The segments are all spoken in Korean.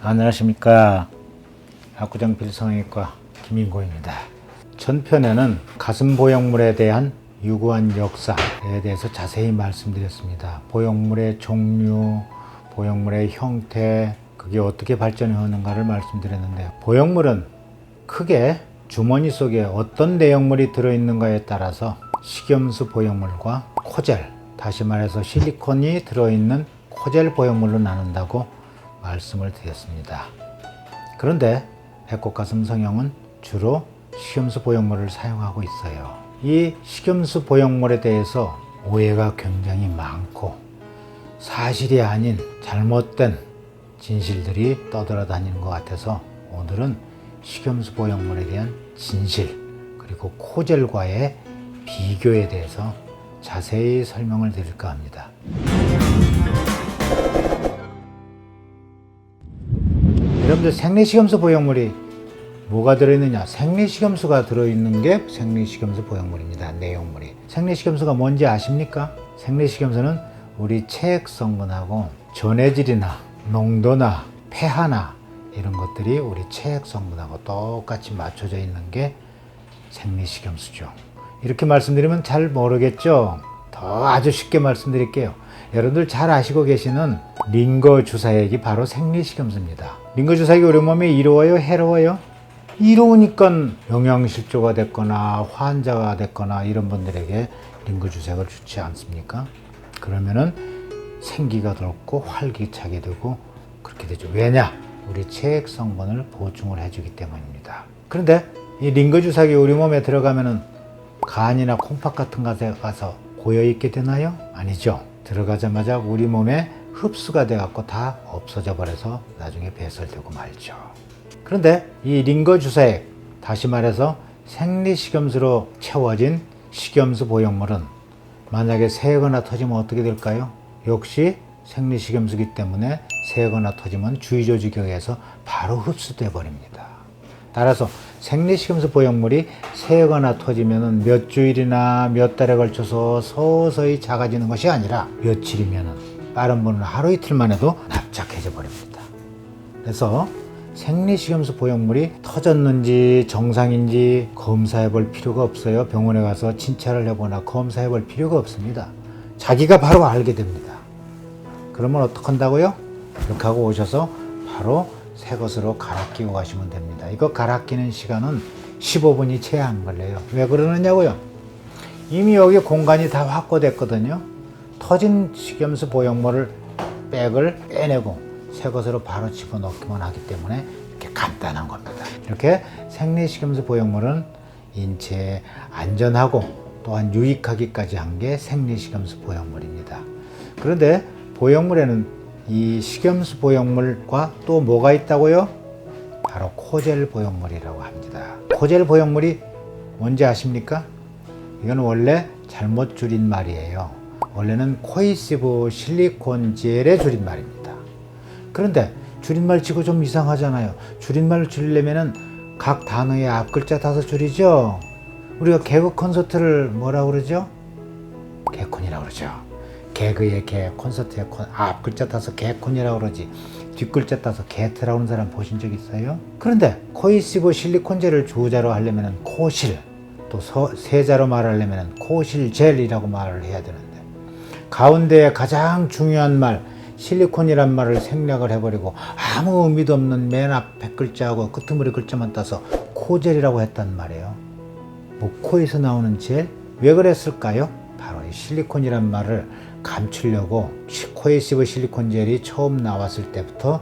안녕하십니까. 압구정 필성형외과 김인고입니다. 전편에는 가슴 보형물에 대한 유구한 역사에 대해서 자세히 말씀드렸습니다. 보형물의 종류, 보형물의 형태, 그게 어떻게 발전해 오는가를 말씀드렸는데요. 보형물은 크게 주머니 속에 어떤 내용물이 들어있는가에 따라서 식염수 보형물과 코젤, 다시 말해서 실리콘이 들어있는 코젤 보형물로 나눈다고 말씀을 드렸습니다. 그런데 배꼽가슴 성형은 주로 식염수 보형물을 사용하고 있어요. 이 식염수 보형물에 대해서 오해가 굉장히 많고 사실이 아닌 잘못된 진실들이 떠돌아다니는 것 같아서 오늘은 식염수 보형물에 대한 진실 그리고 코젤과의 비교에 대해서 자세히 설명을 드릴까 합니다. 여러분들 생리식염수 보형물이 뭐가 들어있느냐? 생리식염수가 들어있는 게 생리식염수 보형물입니다. 내용물이. 생리식염수가 뭔지 아십니까? 생리식염수는 우리 체액 성분하고 전해질이나 농도나 pH나 이런 것들이 우리 체액 성분하고 똑같이 맞춰져 있는 게 생리식염수죠. 이렇게 말씀드리면 잘 모르겠죠? 더 아주 쉽게 말씀드릴게요. 여러분들 잘 아시고 계시는 링거 주사액이 바로 생리식염수입니다. 링거 주사액이 우리 몸에 이로워요? 해로워요? 이로우니까 영양실조가 됐거나 환자가 됐거나 이런 분들에게 링거 주사액을 주지 않습니까? 그러면은 생기가 돋고 활기차게 되고 그렇게 되죠. 왜냐? 우리 체액 성분을 보충을 해주기 때문입니다. 그런데 이 링거 주사액이 우리 몸에 들어가면은 간이나 콩팥 같은 곳에 가서 고여있게 되나요? 아니죠. 들어가자마자 우리 몸에 흡수가 돼갖고 다 없어져 버려서 나중에 배설되고 말죠. 그런데 이 링거 주사액, 다시 말해서 생리식염수로 채워진 식염수 보형물은 만약에 새거나 터지면 어떻게 될까요? 역시 생리식염수기 때문에 새거나 터지면 주위조직경에서 바로 흡수돼 버립니다. 따라서 생리식염수 보형물이 새거나 터지면 몇 주일이나 몇 달에 걸쳐서 서서히 작아지는 것이 아니라 며칠이면 빠른 분은 하루 이틀만 해도 납작해져 버립니다. 그래서 생리식염수 보형물이 터졌는지 정상인지 검사해 볼 필요가 없어요. 병원에 가서 진찰을 해보나 검사해 볼 필요가 없습니다. 자기가 바로 알게 됩니다. 그러면 어떻게 한다고요? 이렇게 하고 오셔서 바로 새 것으로 갈아 끼고 가시면 됩니다. 이거 갈아 끼는 시간은 15분이 채 안 걸려요. 왜 그러느냐고요? 이미 여기 공간이 다 확보됐거든요. 터진 식염수 보형물을 백을 빼내고 새 것으로 바로 집어넣기만 하기 때문에 이렇게 간단한 겁니다. 이렇게 생리식염수 보형물은 인체에 안전하고 또한 유익하기까지 한 게 생리식염수 보형물입니다. 그런데 보형물에는 이 식염수 보형물과 또 뭐가 있다고요? 바로 코젤 보형물이라고 합니다. 코젤 보형물이 뭔지 아십니까? 이건 원래 잘못 줄인 말이에요. 원래는 코이시브 실리콘 젤의 줄임말입니다. 그런데 줄임말 치고 좀 이상하잖아요. 줄임말을 줄이려면은 각 단어의 앞 글자 따서 줄이죠. 우리가 개그 콘서트를 뭐라고 그러죠? 개콘이라고 그러죠. 개그의 개, 콘서트의 콘, 앞 글자 따서 개콘이라고 그러지 뒷 글자 따서 개트라고 하는 사람 보신 적 있어요? 그런데 코이시브 실리콘젤을 주자로 하려면 코실, 또 세자로 말하려면 코실젤이라고 말을 해야 되는데 가운데에 가장 중요한 말 실리콘이란 말을 생략을 해버리고 아무 의미도 없는 맨 앞 100글자하고 끄트머리 글자만 따서 코젤이라고 했단 말이에요. 뭐 코에서 나오는 젤? 왜 그랬을까요? 바로 이 실리콘이란 말을 감추려고 코에시브 실리콘 젤이 처음 나왔을 때부터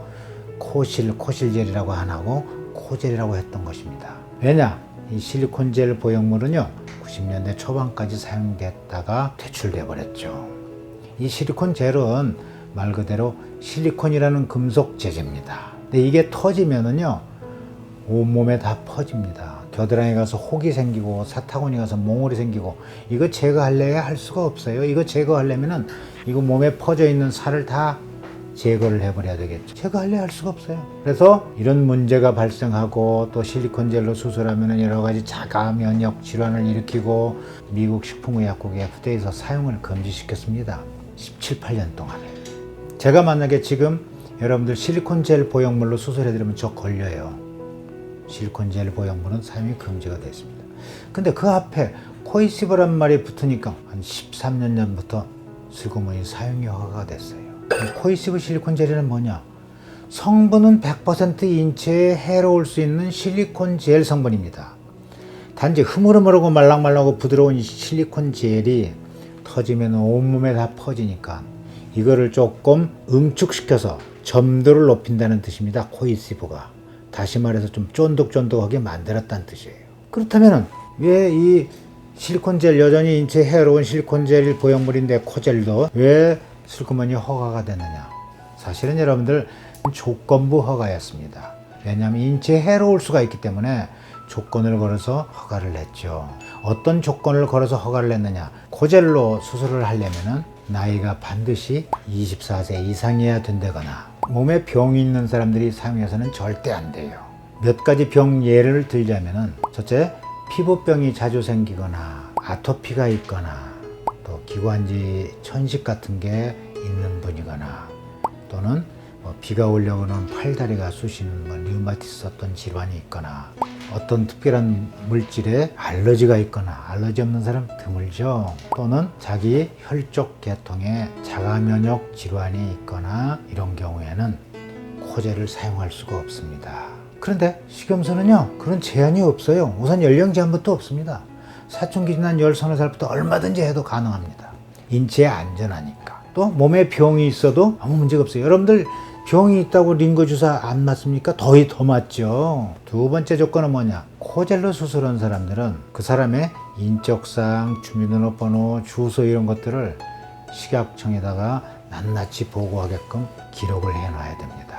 코실젤이라고 안 하고 코젤이라고 했던 것입니다. 왜냐? 이 실리콘 젤 보형물은요 90년대 초반까지 사용됐다가 퇴출돼 버렸죠. 이 실리콘 젤은 말 그대로 실리콘이라는 금속 재재입니다. 근데 이게 터지면은요 온몸에 다 퍼집니다. 겨드랑이 가서 혹이 생기고 사타구니 가서 몽골이 생기고 이거 제거하려야 할 수가 없어요. 이거 제거하려면은 이거 몸에 퍼져 있는 살을 다 제거를 해버려야 되겠죠. 제거하려야 할 수가 없어요. 그래서 이런 문제가 발생하고 또 실리콘 젤로 수술하면은 여러 가지 자가 면역 질환을 일으키고 미국 식품의약국이 FDA에서 사용을 금지시켰습니다. 17, 18년 동안에. 제가 만약에 지금 여러분들 실리콘 젤 보형물로 수술해드리면 저 걸려요. 실리콘 젤 보형물은 사용이 금지가 됐습니다. 근데 그 앞에 코이시브란 말이 붙으니까 한 13년 전부터 슬그머니 사용이 허가가 됐어요. 코이시브 실리콘 젤은 뭐냐? 성분은 100% 인체에 해로울 수 있는 실리콘 젤 성분입니다. 단지 흐물흐물하고 말랑말랑하고 부드러운 실리콘 젤이 터지면 온몸에 다 퍼지니까 이거를 조금 응축시켜서 점도를 높인다는 뜻입니다. 코이시브가. 다시 말해서 좀 쫀득쫀득하게 만들었다는 뜻이에요. 그렇다면 왜 이 실리콘 젤, 여전히 인체에 해로운 실리콘 젤 보형물인데 코젤도 왜 슬그머니 허가가 됐느냐? 사실은 여러분들 조건부 허가였습니다. 왜냐하면 인체에 해로울 수가 있기 때문에 조건을 걸어서 허가를 냈죠. 어떤 조건을 걸어서 허가를 냈느냐? 코젤로 수술을 하려면은 나이가 반드시 24세 이상이어야 된다거나 몸에 병이 있는 사람들이 사용해서는 절대 안 돼요. 몇 가지 병 예를 들자면은 첫째, 피부병이 자주 생기거나 아토피가 있거나 또 기관지 천식 같은 게 있는 분이거나 또는 비가 오려고는 팔다리가 쑤시는 류마티스 어떤 질환이 있거나 어떤 특별한 물질에 알러지가 있거나 알러지 없는 사람 드물죠. 또는 자기 혈족 계통에 자가 면역 질환이 있거나 이런 경우에는 코젤을 사용할 수가 없습니다. 그런데 식염수는요 그런 제한이 없어요. 우선 연령 제한부터 없습니다. 사춘기 지난 10-30살부터 얼마든지 해도 가능합니다. 인체에 안전하니까. 또 몸에 병이 있어도 아무 문제가 없어요. 여러분들 병이 있다고 링거 주사 안 맞습니까? 더 맞죠. 두 번째 조건은 뭐냐? 코젤로 수술한 사람들은 그 사람의 인적사항, 주민등록번호, 주소 이런 것들을 식약청에다가 낱낱이 보고하게끔 기록을 해놔야 됩니다.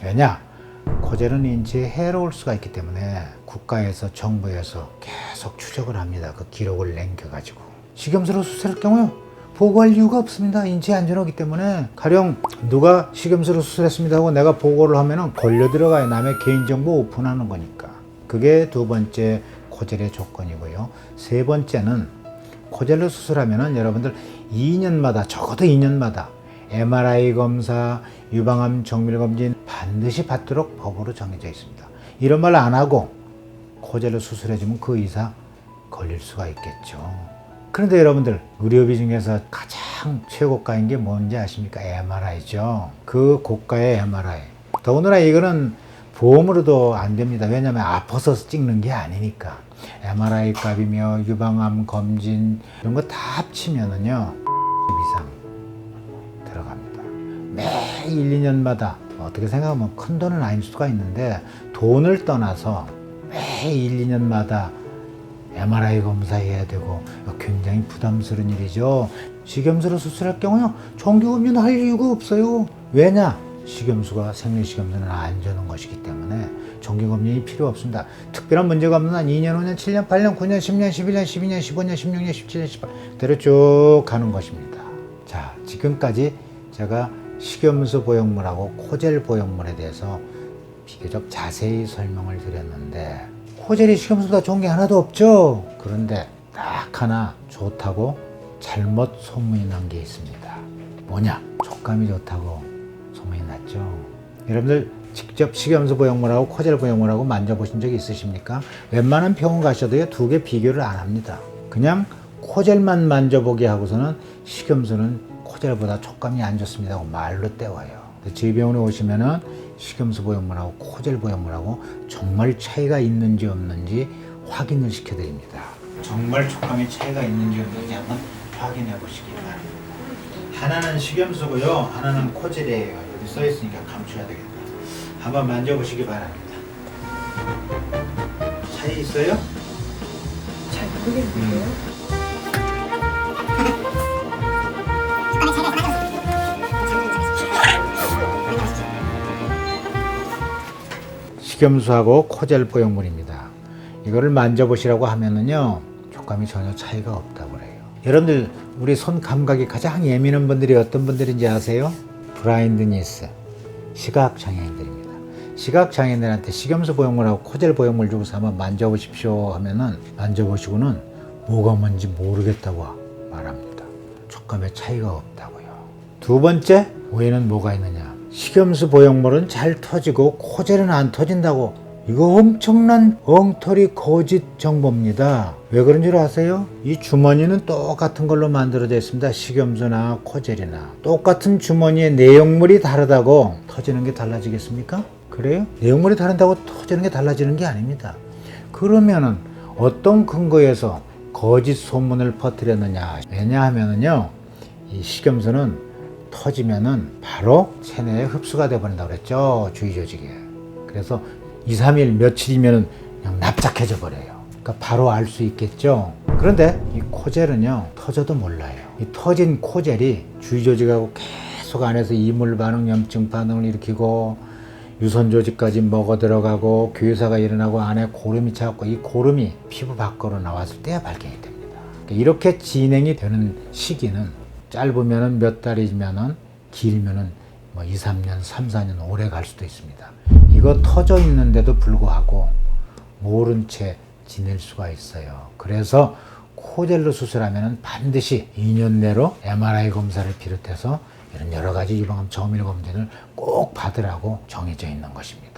왜냐? 코젤은 인체에 해로울 수가 있기 때문에 국가에서 정부에서 계속 추적을 합니다. 그 기록을 남겨가지고. 식염수로 수술할 경우요 보고할 이유가 없습니다. 인체에 안전하기 때문에. 가령 누가 식염수로 수술했습니다 하고 내가 보고를 하면은 걸려 들어가요. 남의 개인정보 오픈하는 거니까. 그게 두 번째 코젤의 조건이고요. 세 번째는 코젤로 수술하면은 여러분들 2년마다 적어도 2년마다 MRI 검사, 유방암 정밀 검진 반드시 받도록 법으로 정해져 있습니다. 이런 말 안 하고 코젤로 수술해주면 그 이상 걸릴 수가 있겠죠. 그런데 여러분들 의료비 중에서 가장 최고가인 게 뭔지 아십니까? MRI죠. 그 고가의 MRI. 더군다나 이거는 보험으로도 안 됩니다. 왜냐하면 아파서 찍는 게 아니니까. MRI 값이며 유방암 검진 이런 거 다 합치면은요 이상 들어갑니다. 매 1, 2년마다 어떻게 생각하면 큰 돈은 아닐 수가 있는데 돈을 떠나서 매 1, 2년마다 MRI 검사해야 되고 굉장히 부담스러운 일이죠. 식염수로 수술할 경우요 정기검진 할 이유가 없어요. 왜냐? 식염수가 생리식염수는 안 주는 것이기 때문에 정기검진이 필요 없습니다. 특별한 문제가 없는 한 2년, 5년, 7년, 8년, 9년, 10년, 11년, 12년, 15년, 16년, 17년, 18년 대로 쭉 가는 것입니다. 자, 지금까지 제가 식염수 보형물하고 코젤 보형물에 대해서 비교적 자세히 설명을 드렸는데 코젤이 식염수보다 좋은 게 하나도 없죠. 그런데 딱 하나 좋다고 잘못 소문이 난 게 있습니다. 뭐냐? 촉감이 좋다고 소문이 났죠. 여러분들 직접 식염수 보형물하고 코젤 보형물하고 만져보신 적이 있으십니까? 웬만한 병원 가셔도요 두 개 비교를 안 합니다. 그냥 코젤만 만져보게 하고서는 식염수는 코젤보다 촉감이 안 좋습니다 하고 말로 때워요. 저희 병원에 오시면은 식염수 보형물하고 코젤 보형물하고 정말 차이가 있는지 없는지 확인을 시켜드립니다. 정말 촉감의 차이가 있는지 없는지 한번 확인해 보시기 바랍니다. 하나는 식염수고요, 하나는 코젤이에요. 여기 써 있으니까 감춰야 되겠다. 한번 만져보시기 바랍니다. 차이 있어요? 잘 모르겠는데요. 식염수하고 코젤 보형물입니다. 이거를 만져보시라고 하면은요 촉감이 전혀 차이가 없다고 그래요. 여러분들 우리 손 감각이 가장 예민한 분들이 어떤 분들인지 아세요? 브라인드니스, 시각장애인들입니다. 시각장애인들한테 식염수 보형물하고 코젤 보형물 주고서 한번 만져보십시오 하면은 만져보시고는 뭐가 뭔지 모르겠다고 말합니다. 촉감에 차이가 없다고요. 두 번째 오해는 뭐가 있느냐? 식염수 보형물은 잘 터지고 코젤은 안 터진다고. 이거 엄청난 엉터리 거짓 정보입니다. 왜 그런 줄 아세요? 이 주머니는 똑같은 걸로 만들어져 있습니다. 식염수나 코젤이나. 똑같은 주머니의 내용물이 다르다고 터지는 게 달라지겠습니까? 그래요? 내용물이 다른다고 터지는 게 달라지는 게 아닙니다. 그러면은 어떤 근거에서 거짓 소문을 퍼뜨렸느냐? 왜냐하면은요, 이 식염수는 터지면은 바로 체내에 흡수가 돼버린다고 그랬죠. 주위 조직에. 그래서 2, 3일, 며칠이면 그냥 납작해져 버려요. 그러니까 바로 알 수 있겠죠. 그런데 이 코젤은요, 터져도 몰라요. 이 터진 코젤이 주위 조직하고 계속 안에서 이물 반응, 염증 반응을 일으키고 유선 조직까지 먹어 들어가고 괴사가 일어나고 안에 고름이 차고 이 고름이 피부 밖으로 나왔을 때야 발견이 됩니다. 그러니까 이렇게 진행이 되는 시기는 짧으면은 몇 달이면은 길면은 뭐 2, 3년, 3, 4년 오래 갈 수도 있습니다. 이거 터져 있는데도 불구하고 모른 채 지낼 수가 있어요. 그래서 코젤로 수술하면 반드시 2년 내로 MRI 검사를 비롯해서 이런 여러 가지 유방암 정밀 검진을 꼭 받으라고 정해져 있는 것입니다.